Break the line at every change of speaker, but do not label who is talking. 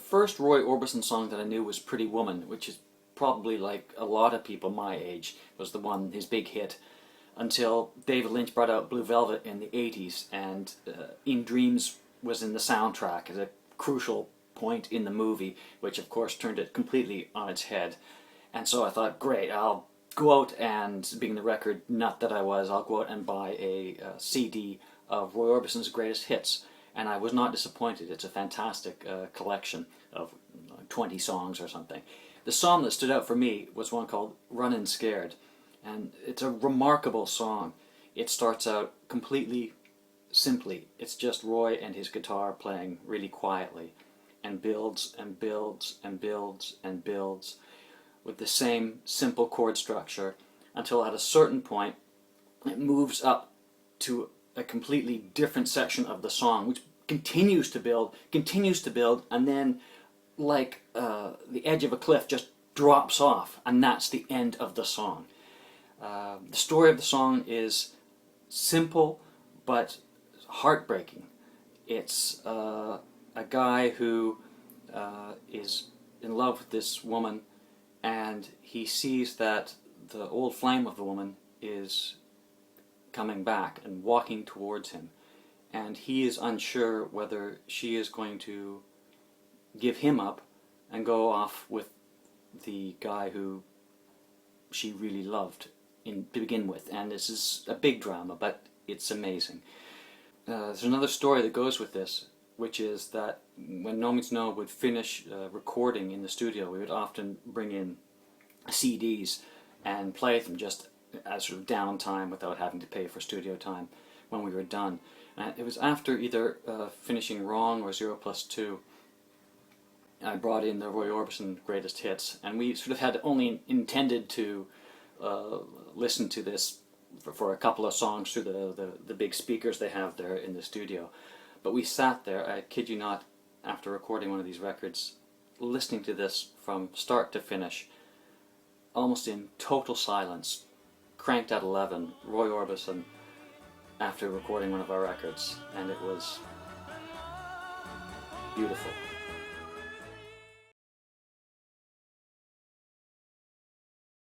first Roy Orbison song that I knew was Pretty Woman, which is probably, like a lot of people my age, was the one, his big hit, until David Lynch brought out Blue Velvet in the 80s, and In Dreams was in the soundtrack as a crucial point in the movie, which of course turned it completely on its head. And so I thought, great, I'll go out and, being the record nut that I was, I'll go out and buy a CD of Roy Orbison's greatest hits. And I was not disappointed. It's a fantastic collection of 20 songs or something. The song that stood out for me was one called Runnin' Scared. And it's a remarkable song. It starts out completely simply. It's just Roy and his guitar playing really quietly, and builds and builds and builds and builds with the same simple chord structure until at a certain point it moves up to a completely different section of the song, which continues to build, and then, like the edge of a cliff, just drops off, and that's the end of the song. The story of the song is simple but heartbreaking. It's a guy who is in love with this woman, and he sees that the old flame of the woman is coming back and walking towards him, and he is unsure whether she is going to give him up and go off with the guy who she really loved to begin with. And this is a big drama, but it's amazing. There's another story that goes with this, which is that when No Means No would finish recording in the studio, we would often bring in CDs and play them just as sort of downtime without having to pay for studio time when we were done. And it was after either finishing Wrong or 0+2, I brought in the Roy Orbison greatest hits, and we sort of had only intended to listen to this for a couple of songs through the big speakers they have there in the studio. But we sat there, I kid you not, after recording one of these records, listening to this from start to finish, almost in total silence, cranked at 11, Roy Orbison, after recording one of our records, and it was beautiful.